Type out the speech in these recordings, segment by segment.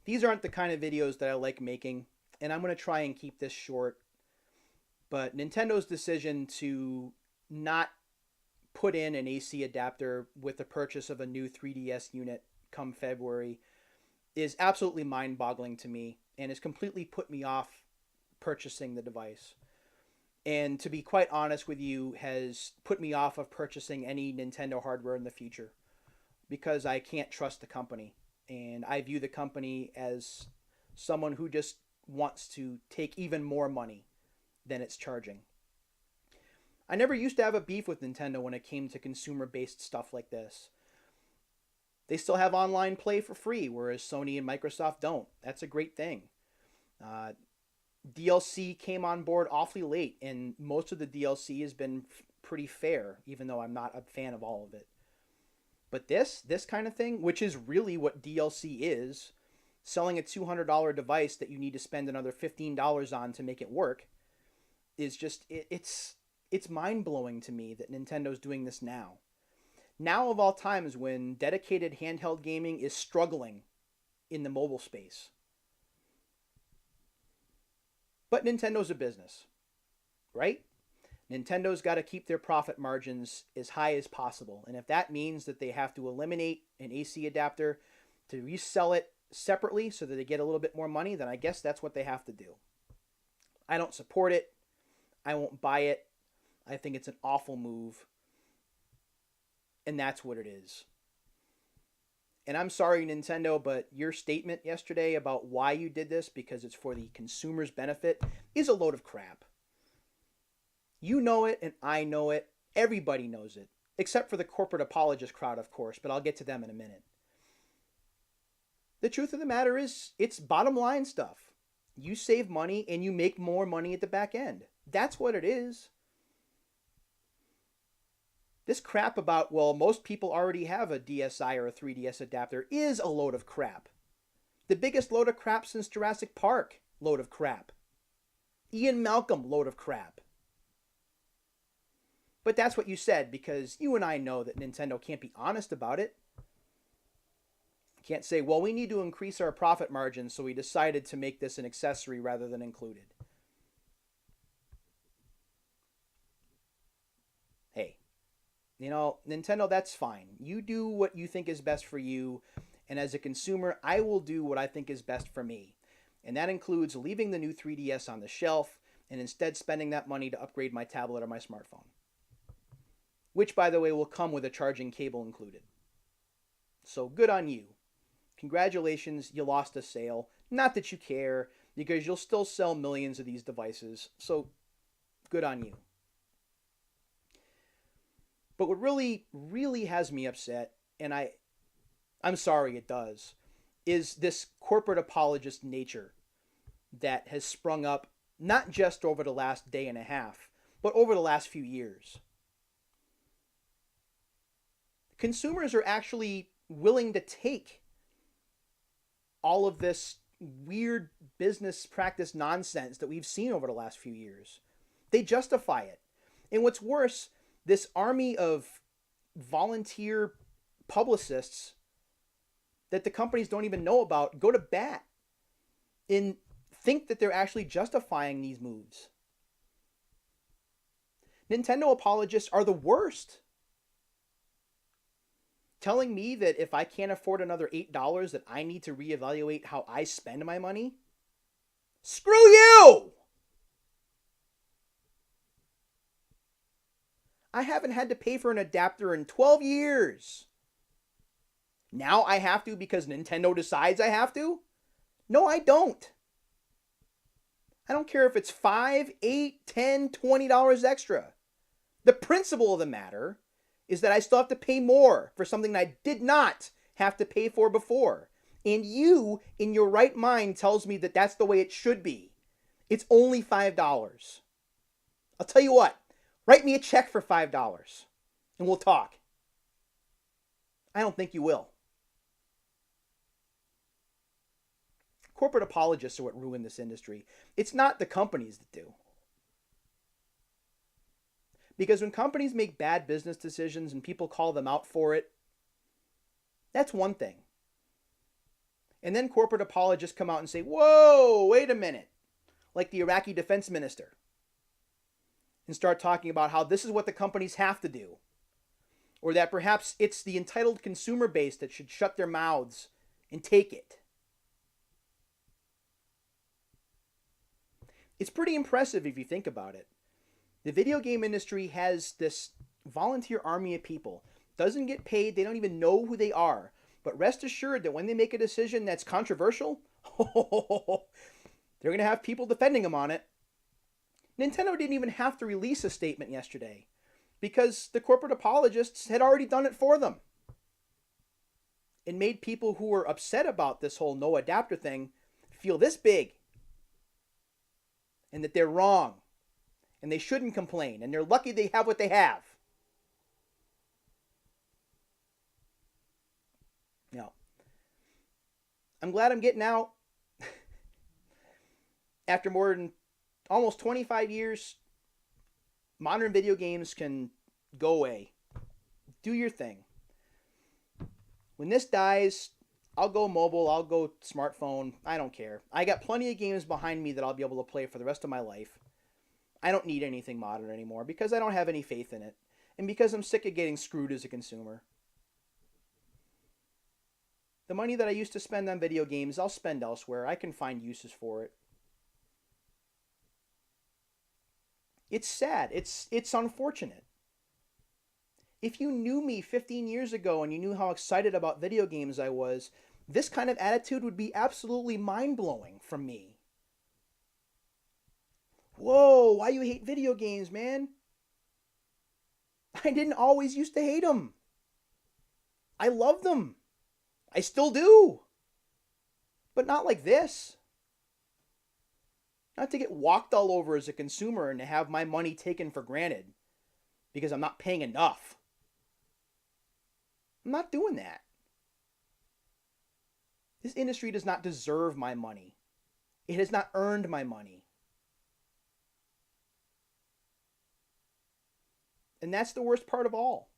These aren't the kind of videos that I like making, and I'm going to try and keep this short. But Nintendo's decision to not put in an AC adapter with the purchase of a new 3DS unit come February is absolutely mind boggling to me and has completely put me off purchasing the device. And to be quite honest with you, has put me off of purchasing any Nintendo hardware in the future because I can't trust the company. And I view the company as someone who just wants to take even more money than it's charging. I never used to have a beef with Nintendo when it came to consumer based stuff like this. They still have online play for free, whereas Sony and Microsoft don't. That's a great thing. Uh, DLC came on board awfully late, and most of the DLC has been pretty fair, even though I'm not a fan of all of it. But this kind of thing, which is really what DLC is, selling a $200 device that you need to spend another $15 on to make it work, is just it's mind blowing to me that Nintendo's doing this now. Now of all times when dedicated handheld gaming is struggling in the mobile space. But Nintendo's a business, right? Nintendo's got to keep their profit margins as high as possible. And if that means that they have to eliminate an AC adapter to resell it separately so that they get a little bit more money, then I guess that's what they have to do. I don't support it. I won't buy it. I think it's an awful move. And that's what it is. And I'm sorry, Nintendo, but your statement yesterday about why you did this, because it's for the consumer's benefit, is a load of crap. You know it, and I know it. Everybody knows it. Except for the corporate apologist crowd, of course, but I'll get to them in a minute. The truth of the matter is, it's bottom line stuff. You save money, and you make more money at the back end. That's what it is. This crap about, well, most people already have a DSi or a 3DS adapter is a load of crap. The biggest load of crap since Jurassic Park, load of crap. Ian Malcolm, load of crap. But that's what you said because you and I know that Nintendo can't be honest about it. Can't say, well, we need to increase our profit margins, so we decided to make this an accessory rather than included. Hey, Nintendo, that's fine. You do what you think is best for you. And as a consumer, I will do what I think is best for me. And that includes leaving the new 3DS on the shelf and instead spending that money to upgrade my tablet or my smartphone. Which, by the way, will come with a charging cable included. So good on you. Congratulations, you lost a sale. Not that you care, because you'll still sell millions of these devices. So good on you. But what really, really has me upset, and I'm sorry it does, is this corporate apologist nature that has sprung up not just over the last day and a half, but over the last few years. Consumers are actually willing to take all of this weird business practice nonsense that we've seen over the last few years. They justify it. And what's worse, this army of volunteer publicists that the companies don't even know about go to bat and think that they're actually justifying these moves. Nintendo apologists are the worst. Telling me that if I can't afford another $8 that I need to reevaluate how I spend my money? Screw you! I haven't had to pay for an adapter in 12 years. Now I have to because Nintendo decides I have to? No, I don't. I don't care if it's $5, $8, $10, $20 extra. The principle of the matter is that I still have to pay more for something that I did not have to pay for before. And you, in your right mind, tells me that that's the way it should be. It's only $5. I'll tell you what, write me a check for $5 and we'll talk. I don't think you will. Corporate apologists are what ruin this industry. It's not the companies that do. Because when companies make bad business decisions and people call them out for it, that's one thing. And then corporate apologists come out and say, whoa, wait a minute, like the Iraqi defense minister, and start talking about how this is what the companies have to do, or that perhaps it's the entitled consumer base that should shut their mouths and take it. It's pretty impressive if you think about it. The video game industry has this volunteer army of people. Doesn't get paid. They don't even know who they are. But rest assured that when they make a decision that's controversial, they're going to have people defending them on it. Nintendo didn't even have to release a statement yesterday because the corporate apologists had already done it for them. It made people who were upset about this whole no adapter thing feel this big. And that they're wrong. And they shouldn't complain. And they're lucky they have what they have. Now, I'm glad I'm getting out. After more than almost 25 years, modern video games can go away. Do your thing. When this dies, I'll go mobile, I'll go smartphone, I don't care. I got plenty of games behind me that I'll be able to play for the rest of my life. I don't need anything modern anymore because I don't have any faith in it. And because I'm sick of getting screwed as a consumer. The money that I used to spend on video games, I'll spend elsewhere. I can find uses for it. It's sad. It's unfortunate. If you knew me 15 years ago and you knew how excited about video games I was, this kind of attitude would be absolutely mind-blowing from me. Whoa, why you hate video games, man? I didn't always used to hate them. I love them. I still do. But not like this. Not to get walked all over as a consumer and to have my money taken for granted because I'm not paying enough. I'm not doing that. This industry does not deserve my money. It has not earned my money. And that's the worst part of all.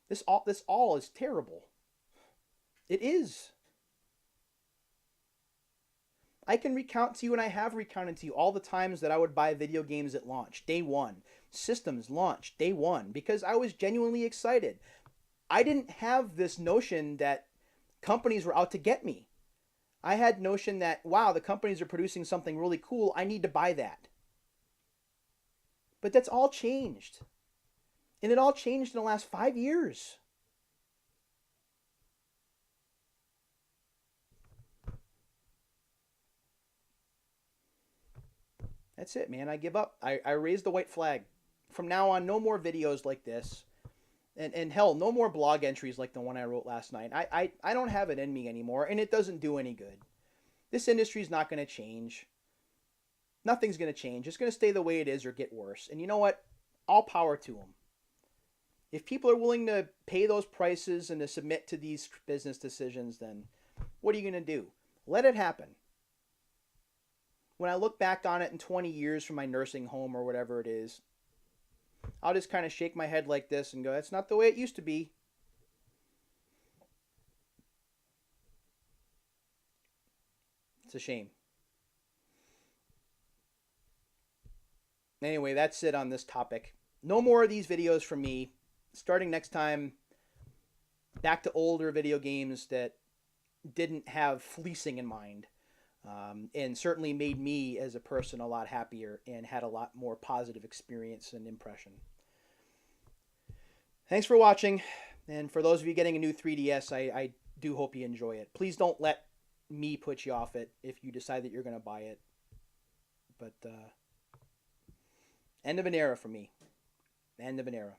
This all is terrible. It is. I can recount to you, and I have recounted to you, all the times that I would buy video games at launch, day one. Systems launch, day one, because I was genuinely excited. I didn't have this notion that companies were out to get me. I had notion that, wow, the companies are producing something really cool. I need to buy that. But that's all changed. And it all changed in the last 5 years. That's it, man. I give up. I raised the white flag. From now on, no more videos like this. And hell, no more blog entries like the one I wrote last night. I don't have it in me anymore, and it doesn't do any good. This industry is not going to change. Nothing's going to change. It's going to stay the way it is or get worse. And you know what? All power to them. If people are willing to pay those prices and to submit to these business decisions, then what are you going to do? Let it happen. When I look back on it in 20 years from my nursing home or whatever it is, I'll just kind of shake my head like this and go, that's not the way it used to be. It's a shame. Anyway, that's it on this topic. No more of these videos from me. Starting next time, back to older video games that didn't have fleecing in mind. And certainly made me as a person a lot happier and had a lot more positive experience and impression. Thanks for watching. And for those of you getting a new 3DS, I do hope you enjoy it. Please don't let me put you off it if you decide that you're going to buy it. But end of an era for me. End of an era.